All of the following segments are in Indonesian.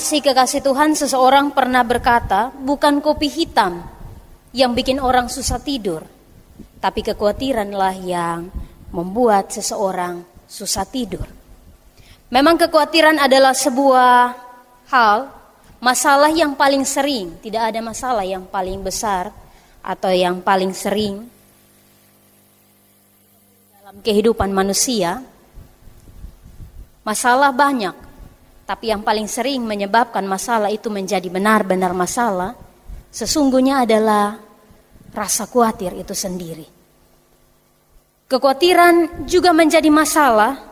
kekasih Tuhan, seseorang pernah berkata, bukan kopi hitam yang bikin orang susah tidur, tapi kekhawatiranlah yang membuat seseorang susah tidur. Memang kekhawatiran adalah sebuah hal, masalah yang paling sering. Tidak ada masalah yang paling besar atau yang paling sering dalam kehidupan manusia. Masalah banyak, tapi yang paling sering menyebabkan masalah itu menjadi benar-benar masalah, sesungguhnya adalah rasa khawatir itu sendiri. Kekhawatiran juga menjadi masalah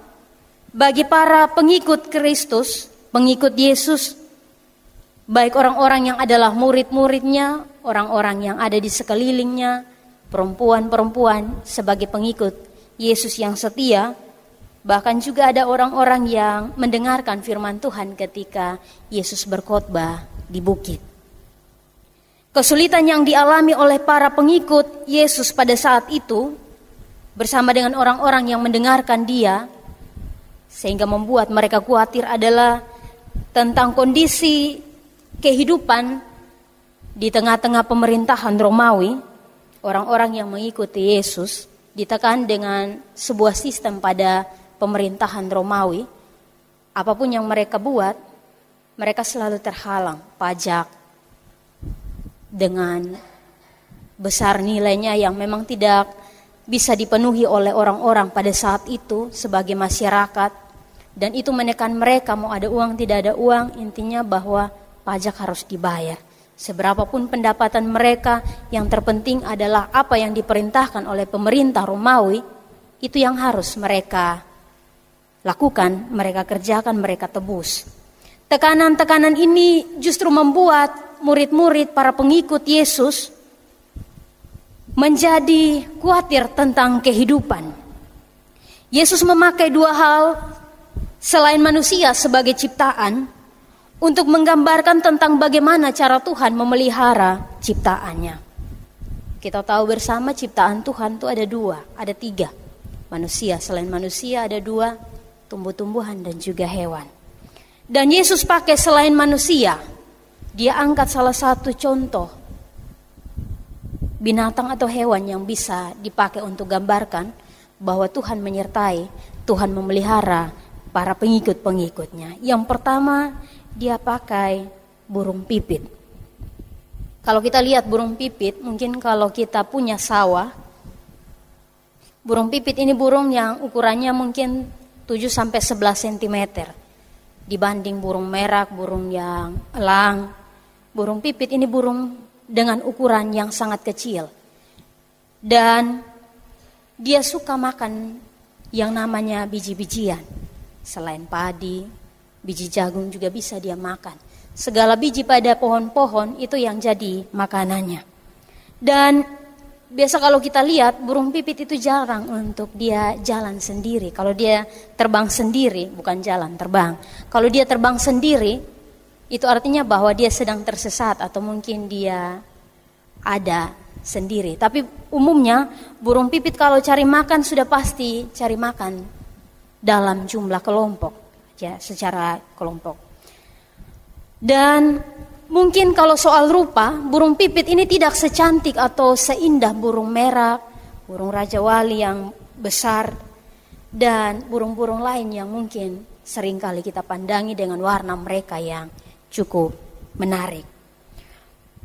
bagi para pengikut Kristus, pengikut Yesus, baik orang-orang yang adalah murid-muridnya, orang-orang yang ada di sekelilingnya, perempuan-perempuan sebagai pengikut Yesus yang setia. Bahkan juga ada orang-orang yang mendengarkan firman Tuhan ketika Yesus berkhotbah di bukit. Kesulitan yang dialami oleh para pengikut Yesus pada saat itu bersama dengan orang-orang yang mendengarkan Dia, sehingga membuat mereka khawatir, adalah tentang kondisi kehidupan di tengah-tengah pemerintahan Romawi. Orang-orang yang mengikuti Yesus ditekan dengan sebuah sistem pada pemerintahan Romawi. Apapun yang mereka buat, mereka selalu terhalang pajak dengan besar nilainya yang memang tidak bisa dipenuhi oleh orang-orang pada saat itu sebagai masyarakat. Dan itu menekan mereka, mau ada uang tidak ada uang, intinya bahwa pajak harus dibayar. Seberapapun pendapatan mereka, yang terpenting adalah apa yang diperintahkan oleh pemerintah Romawi, itu yang harus mereka lakukan, mereka kerjakan, mereka tebus. Tekanan-tekanan ini justru membuat murid-murid, para pengikut Yesus menjadi khawatir tentang kehidupan. Yesus memakai dua hal selain manusia sebagai ciptaan untuk menggambarkan tentang bagaimana cara Tuhan memelihara ciptaannya. Kita tahu bersama ciptaan Tuhan itu ada dua, ada tiga. Manusia, selain manusia ada dua, tumbuh-tumbuhan dan juga hewan. Dan Yesus pakai selain manusia, Dia angkat salah satu contoh binatang atau hewan yang bisa dipakai untuk gambarkan bahwa Tuhan menyertai, Tuhan memelihara para pengikut-pengikutnya. Yang pertama, Dia pakai burung pipit. Kalau kita lihat burung pipit, mungkin kalau kita punya sawah, burung pipit ini burung yang ukurannya mungkin 7-11 cm dibanding burung merak, burung yang elang. Burung pipit ini burung dengan ukuran yang sangat kecil. Dan dia suka makan yang namanya biji-bijian. Selain padi, biji jagung juga bisa dia makan. Segala biji pada pohon-pohon itu yang jadi makanannya. Dan biasa kalau kita lihat burung pipit itu jarang untuk dia jalan sendiri. Kalau dia terbang sendiri, bukan jalan, terbang. Kalau dia terbang sendiri, itu artinya bahwa dia sedang tersesat atau mungkin dia ada sendiri. Tapi umumnya burung pipit kalau cari makan sudah pasti cari makan dalam jumlah kelompok, ya, secara kelompok. Dan mungkin kalau soal rupa, burung pipit ini tidak secantik atau seindah burung merak, burung raja wali yang besar, dan burung-burung lain yang mungkin seringkali kita pandangi dengan warna mereka yang cukup menarik.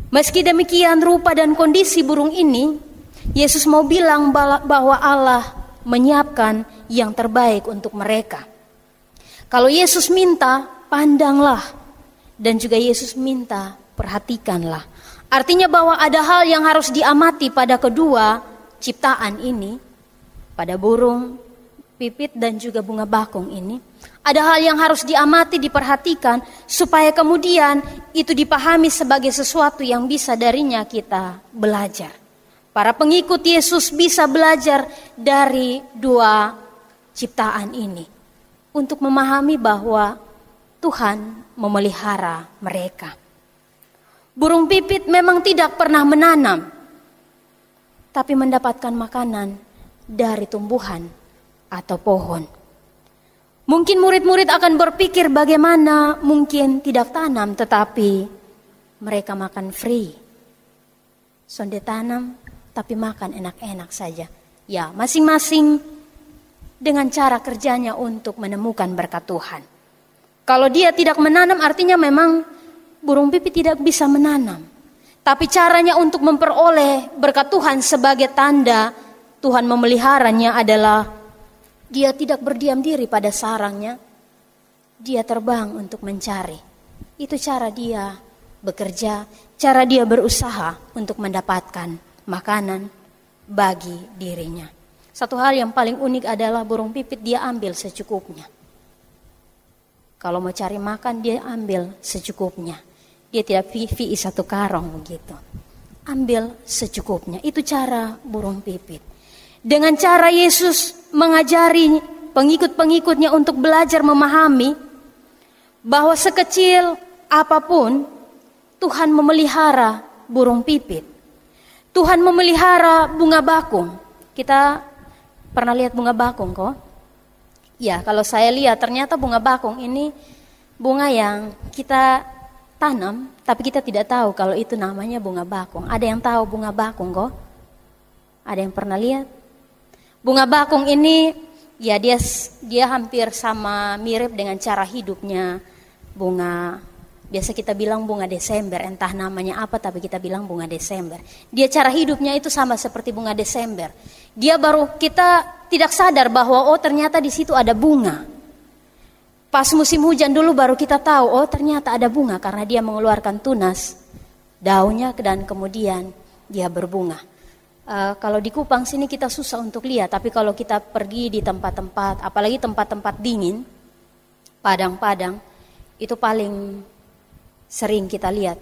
Meski demikian rupa dan kondisi burung ini, Yesus mau bilang bahwa Allah menyiapkan yang terbaik untuk mereka. Kalau Yesus minta, pandanglah. Dan juga Yesus minta, perhatikanlah. Artinya bahwa ada hal yang harus diamati pada kedua ciptaan ini, pada burung pipit dan juga bunga bakung ini. Ada hal yang harus diamati, diperhatikan, supaya kemudian itu dipahami sebagai sesuatu yang bisa darinya kita belajar. Para pengikut Yesus bisa belajar dari dua ciptaan ini untuk memahami bahwa Tuhan memelihara mereka. Burung pipit memang tidak pernah menanam, tapi mendapatkan makanan dari tumbuhan atau pohon. Mungkin murid-murid akan berpikir bagaimana mungkin tidak tanam, tetapi mereka makan free. Sonde tanam, tapi makan enak-enak saja. Ya, masing-masing dengan cara kerjanya untuk menemukan berkat Tuhan. Kalau dia tidak menanam, artinya memang burung pipit tidak bisa menanam. Tapi caranya untuk memperoleh berkat Tuhan sebagai tanda Tuhan memeliharanya adalah dia tidak berdiam diri pada sarangnya. Dia terbang untuk mencari. Itu cara dia bekerja, cara dia berusaha untuk mendapatkan makanan bagi dirinya. Satu hal yang paling unik adalah burung pipit dia ambil secukupnya. Kalau mau cari makan dia ambil secukupnya. Dia tidak pilih satu karung begitu. Ambil secukupnya. Itu cara burung pipit. Dengan cara Yesus mengajari pengikut-pengikutnya untuk belajar memahami bahwa sekecil apapun Tuhan memelihara burung pipit. Tuhan memelihara bunga bakung. Kita pernah lihat bunga bakung kok? Ya, kalau saya lihat ternyata bunga bakung ini bunga yang kita tanam, tapi kita tidak tahu kalau itu namanya bunga bakung. Ada yang tahu bunga bakung kok? Ada yang pernah lihat? Bunga bakung ini ya dia hampir sama mirip dengan cara hidupnya bunga. Biasa kita bilang bunga Desember, entah namanya apa tapi kita bilang bunga Desember. Dia cara hidupnya itu sama seperti bunga Desember. Dia baru kita tidak sadar bahwa oh ternyata di situ ada bunga. Pas musim hujan dulu baru kita tahu, oh ternyata ada bunga karena dia mengeluarkan tunas daunnya dan kemudian dia berbunga. Kalau di Kupang sini kita susah untuk lihat, tapi kalau kita pergi di tempat-tempat, apalagi tempat-tempat dingin, padang-padang, itu paling sering kita lihat.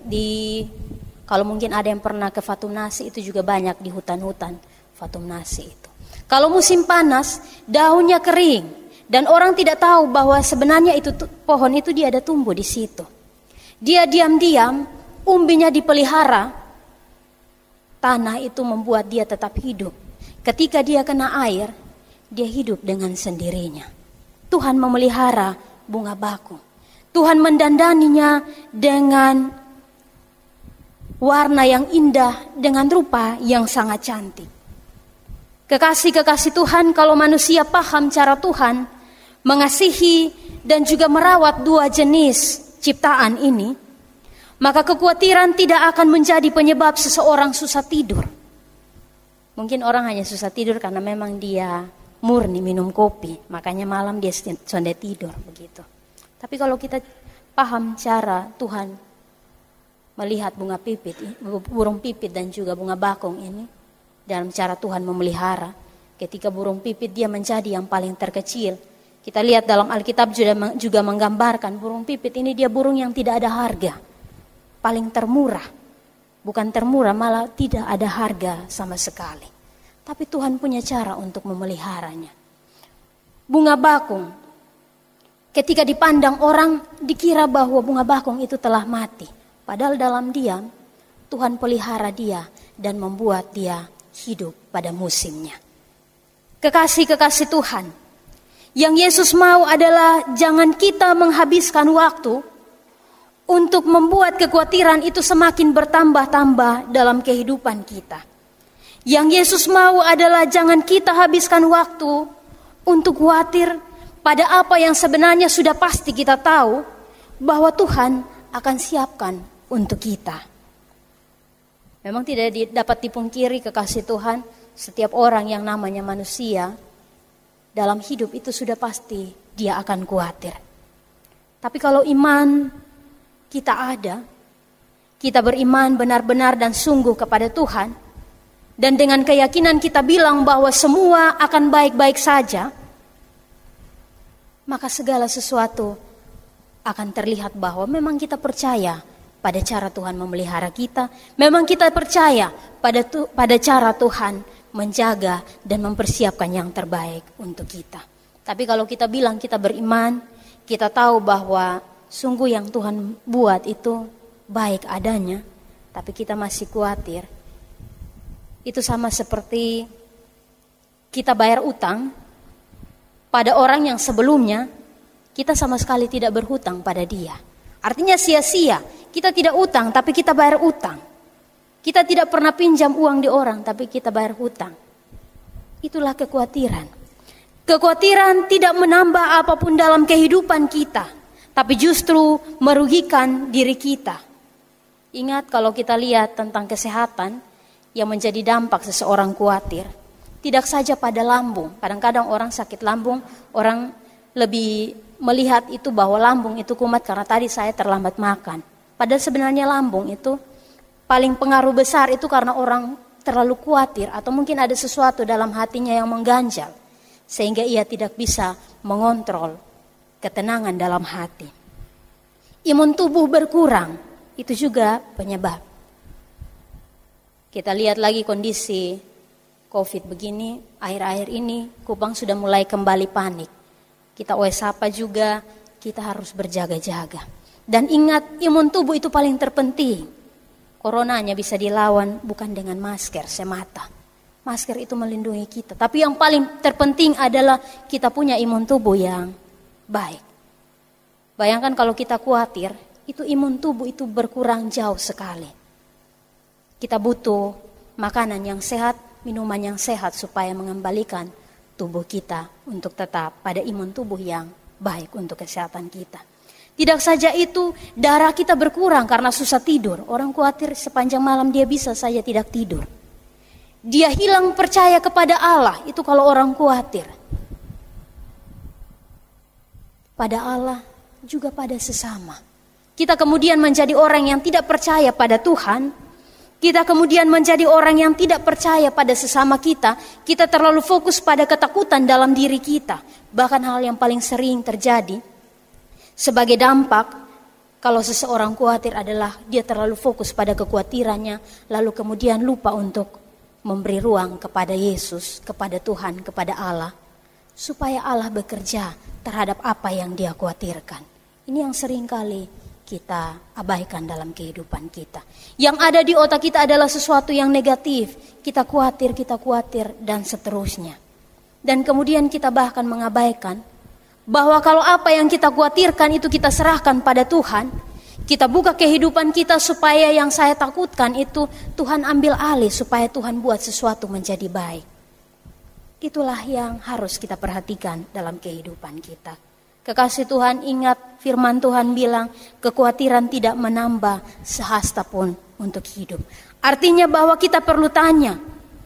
Kalau mungkin ada yang pernah ke Fatumnasi, itu juga banyak di hutan-hutan Fatumnasi itu. Kalau musim panas, daunnya kering. Dan orang tidak tahu bahwa sebenarnya itu pohon itu dia ada tumbuh di situ. Dia diam-diam, umbinya dipelihara. Tanah itu membuat dia tetap hidup. Ketika dia kena air, dia hidup dengan sendirinya. Tuhan memelihara bunga bakung. Tuhan mendandaninya dengan warna yang indah, dengan rupa yang sangat cantik. Kekasih-kekasih Tuhan, kalau manusia paham cara Tuhan mengasihi dan juga merawat dua jenis ciptaan ini, maka kekhawatiran tidak akan menjadi penyebab seseorang susah tidur. Mungkin orang hanya susah tidur karena memang dia murni minum kopi, makanya malam dia sonde tidur begitu. Tapi kalau kita paham cara Tuhan melihat bunga pipit, burung pipit dan juga bunga bakung ini, dalam cara Tuhan memelihara, ketika burung pipit dia menjadi yang paling terkecil. Kita lihat dalam Alkitab juga menggambarkan burung pipit ini dia burung yang tidak ada harga. Paling termurah. Bukan termurah, malah tidak ada harga sama sekali. Tapi Tuhan punya cara untuk memeliharanya. Bunga bakung. Ketika dipandang orang dikira bahwa bunga bakung itu telah mati. Padahal dalam diam Tuhan pelihara dia dan membuat dia hidup pada musimnya. Kekasih-kekasih Tuhan. Yang Yesus mau adalah jangan kita menghabiskan waktu untuk membuat kekhawatiran itu semakin bertambah-tambah dalam kehidupan kita. Yang Yesus mau adalah jangan kita habiskan waktu untuk khawatir pada apa yang sebenarnya sudah pasti kita tahu bahwa Tuhan akan siapkan untuk kita. Memang tidak dapat dipungkiri kekasih Tuhan, setiap orang yang namanya manusia dalam hidup itu sudah pasti dia akan khawatir. Tapi kalau iman kita ada, kita beriman benar-benar dan sungguh kepada Tuhan, dan dengan keyakinan kita bilang bahwa semua akan baik-baik saja, maka segala sesuatu akan terlihat bahwa memang kita percaya pada cara Tuhan memelihara kita, memang kita percaya pada cara Tuhan menjaga dan mempersiapkan yang terbaik untuk kita. Tapi kalau kita bilang kita beriman, kita tahu bahwa sungguh yang Tuhan buat itu baik adanya, tapi kita masih khawatir. Itu sama seperti kita bayar utang pada orang yang sebelumnya kita sama sekali tidak berhutang pada dia. Artinya sia-sia, kita tidak utang tapi kita bayar utang. Kita tidak pernah pinjam uang di orang tapi kita bayar hutang. Itulah kekhawatiran. Kekhawatiran tidak menambah apapun dalam kehidupan kita, tapi justru merugikan diri kita. Ingat kalau kita lihat tentang kesehatan yang menjadi dampak seseorang khawatir, tidak saja pada lambung. Kadang-kadang orang sakit lambung, orang lebih melihat itu bahwa lambung itu kumat karena tadi saya terlambat makan. Padahal sebenarnya lambung itu paling pengaruh besar itu karena orang terlalu khawatir atau mungkin ada sesuatu dalam hatinya yang mengganjal sehingga ia tidak bisa mengontrol ketenangan dalam hati. Imun tubuh berkurang, itu juga penyebab. Kita lihat lagi kondisi COVID begini, akhir-akhir ini Kupang sudah mulai kembali panik. Kita sapa juga, kita harus berjaga-jaga. Dan ingat, imun tubuh itu paling terpenting. Coronanya bisa dilawan bukan dengan masker semata. Masker itu melindungi kita. Tapi yang paling terpenting adalah kita punya imun tubuh yang baik. Bayangkan kalau kita khawatir, itu imun tubuh itu berkurang jauh sekali. Kita butuh makanan yang sehat, minuman yang sehat supaya mengembalikan tubuh kita untuk tetap pada imun tubuh yang baik untuk kesehatan kita. Tidak saja itu, darah kita berkurang karena susah tidur. Orang khawatir sepanjang malam dia bisa saja tidak tidur. Dia hilang percaya kepada Allah, itu kalau orang khawatir. Pada Allah, juga pada sesama. Kita kemudian menjadi orang yang tidak percaya pada Tuhan. Kita kemudian menjadi orang yang tidak percaya pada sesama kita. Kita terlalu fokus pada ketakutan dalam diri kita. Bahkan hal yang paling sering terjadi sebagai dampak kalau seseorang khawatir adalah dia terlalu fokus pada kekhawatirannya, lalu kemudian lupa untuk memberi ruang kepada Yesus, kepada Tuhan, kepada Allah, supaya Allah bekerja terhadap apa yang dia khawatirkan. Ini yang sering kali kita abaikan dalam kehidupan kita. Yang ada di otak kita adalah sesuatu yang negatif. Kita khawatir, dan seterusnya. Dan kemudian kita bahkan mengabaikan bahwa kalau apa yang kita khawatirkan itu kita serahkan pada Tuhan. Kita buka kehidupan kita supaya yang saya takutkan itu Tuhan ambil alih supaya Tuhan buat sesuatu menjadi baik. Itulah yang harus kita perhatikan dalam kehidupan kita. Kekasih Tuhan, ingat firman Tuhan bilang kekhawatiran tidak menambah sehasta pun untuk hidup. Artinya bahwa kita perlu tanya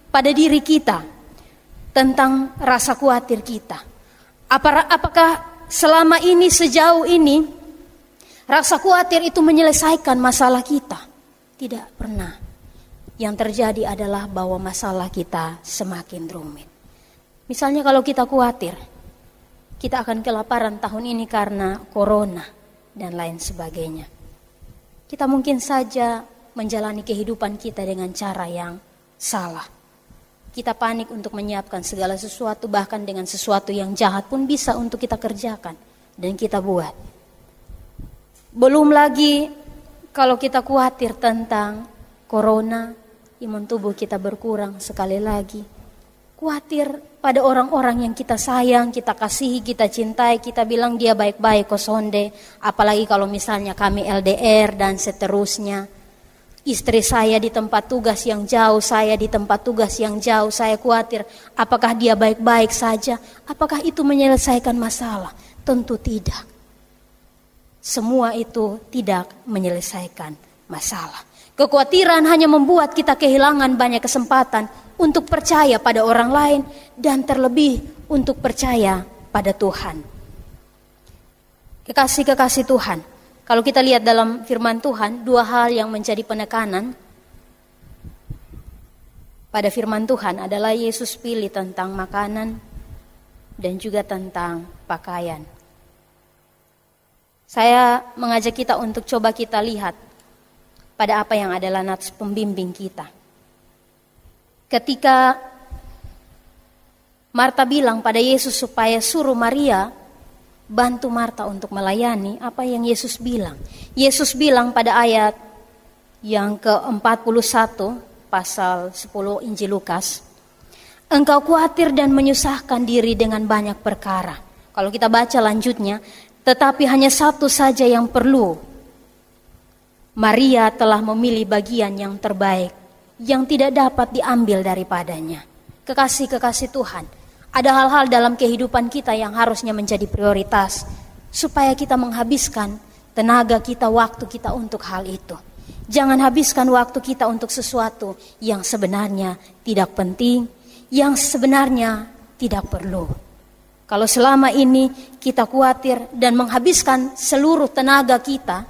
pada diri kita tentang rasa khawatir kita. Apakah selama ini, sejauh ini, rasa khawatir itu menyelesaikan masalah kita? Tidak pernah. Yang terjadi adalah bahwa masalah kita semakin rumit. Misalnya kalau kita khawatir, kita akan kelaparan tahun ini karena corona dan lain sebagainya. Kita mungkin saja menjalani kehidupan kita dengan cara yang salah. Kita panik untuk menyiapkan segala sesuatu, bahkan dengan sesuatu yang jahat pun bisa untuk kita kerjakan dan kita buat. Belum lagi kalau kita khawatir tentang corona, imun tubuh kita berkurang sekali lagi. Khawatir pada orang-orang yang kita sayang, kita kasihi, kita cintai, kita bilang dia baik-baik kosonde. Apalagi kalau misalnya kami LDR dan seterusnya. Istri saya di tempat tugas yang jauh, saya di tempat tugas yang jauh, saya khawatir apakah dia baik-baik saja? Apakah itu menyelesaikan masalah? Tentu tidak. Semua itu tidak menyelesaikan masalah. Kekhawatiran hanya membuat kita kehilangan banyak kesempatan untuk percaya pada orang lain dan terlebih untuk percaya pada Tuhan. Kekasih-kekasih Tuhan, kalau kita lihat dalam firman Tuhan, dua hal yang menjadi penekanan pada firman Tuhan adalah Yesus pilih tentang makanan dan juga tentang pakaian. Saya mengajak kita untuk coba kita lihat pada apa yang adalah nats pembimbing kita. Ketika Marta bilang pada Yesus supaya suruh Maria bantu Marta untuk melayani, apa yang Yesus bilang? Yesus bilang pada ayat yang ke-41 pasal 10 Injil Lukas, engkau khawatir dan menyusahkan diri dengan banyak perkara. Kalau kita baca lanjutnya, tetapi hanya satu saja yang perlu. Maria telah memilih bagian yang terbaik, yang tidak dapat diambil daripadanya. Kekasih-kekasih Tuhan, ada hal-hal dalam kehidupan kita yang harusnya menjadi prioritas, supaya kita menghabiskan tenaga kita, waktu kita untuk hal itu. Jangan habiskan waktu kita untuk sesuatu yang sebenarnya tidak penting, yang sebenarnya tidak perlu. Kalau selama ini kita khawatir dan menghabiskan seluruh tenaga kita,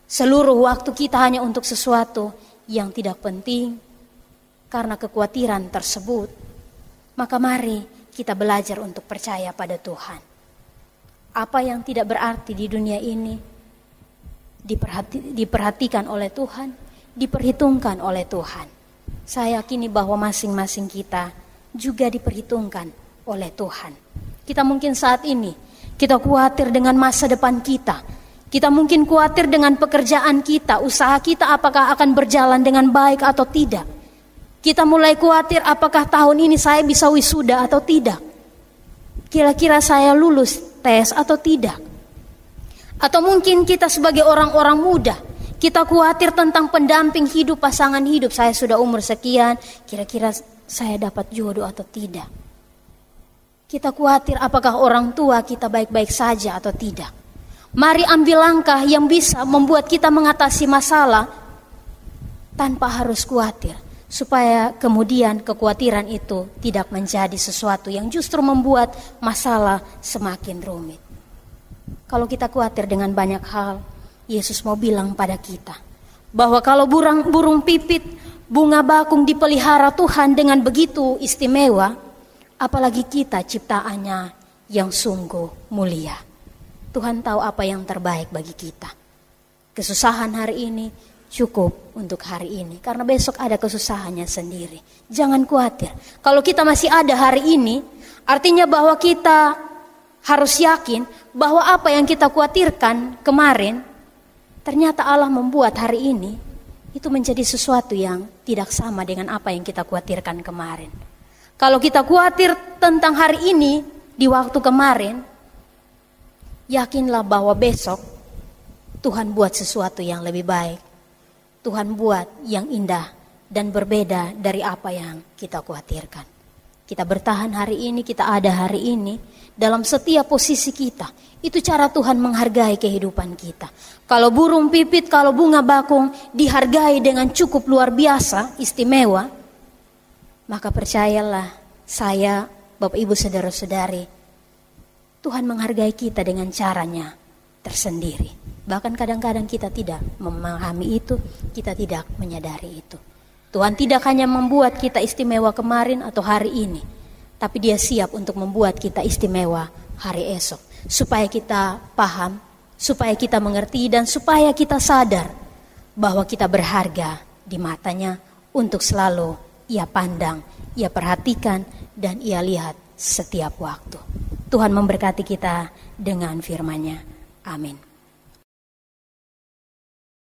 seluruh waktu kita hanya untuk sesuatu yang tidak penting, karena kekhawatiran tersebut, maka mari kita belajar untuk percaya pada Tuhan. Apa yang tidak berarti di dunia ini diperhatikan oleh Tuhan, diperhitungkan oleh Tuhan. Saya yakini bahwa masing-masing kita juga diperhitungkan oleh Tuhan. Kita mungkin saat ini kita khawatir dengan masa depan kita. Kita mungkin khawatir dengan pekerjaan kita, usaha kita apakah akan berjalan dengan baik atau tidak. Kita mulai khawatir apakah tahun ini saya bisa wisuda atau tidak. Kira-kira saya lulus tes atau tidak. Atau mungkin kita sebagai orang-orang muda, kita khawatir tentang pendamping hidup, pasangan hidup. Saya sudah umur sekian, kira-kira saya dapat jodoh atau tidak. Kita khawatir apakah orang tua kita baik-baik saja atau tidak. Mari ambil langkah yang bisa membuat kita mengatasi masalah tanpa harus khawatir, supaya kemudian kekhawatiran itu tidak menjadi sesuatu yang justru membuat masalah semakin rumit. Kalau kita khawatir dengan banyak hal, Yesus mau bilang pada kita bahwa kalau burung pipit, bunga bakung dipelihara Tuhan dengan begitu istimewa, apalagi kita ciptaannya yang sungguh mulia. Tuhan tahu apa yang terbaik bagi kita. Kesusahan hari ini cukup untuk hari ini, karena besok ada kesusahannya sendiri. Jangan khawatir. Kalau kita masih ada hari ini, artinya bahwa kita harus yakin bahwa apa yang kita khawatirkan kemarin, ternyata Allah membuat hari ini itu menjadi sesuatu yang tidak sama dengan apa yang kita khawatirkan kemarin. Kalau kita khawatir tentang hari ini di waktu kemarin, yakinlah bahwa besok Tuhan buat sesuatu yang lebih baik. Tuhan buat yang indah dan berbeda dari apa yang kita khawatirkan. Kita bertahan hari ini, kita ada hari ini, dalam setiap posisi kita. Itu cara Tuhan menghargai kehidupan kita. Kalau burung pipit, kalau bunga bakung dihargai dengan cukup luar biasa, istimewa, maka percayalah saya, Bapak Ibu Saudara-saudari, Tuhan menghargai kita dengan caranya tersendiri. Bahkan kadang-kadang kita tidak memahami itu, kita tidak menyadari itu. Tuhan tidak hanya membuat kita istimewa kemarin atau hari ini, tapi Dia siap untuk membuat kita istimewa hari esok. Supaya kita paham, supaya kita mengerti, dan supaya kita sadar bahwa kita berharga di matanya untuk selalu Ia pandang, Ia perhatikan, dan Ia lihat setiap waktu. Tuhan memberkati kita dengan firman-Nya. Amin.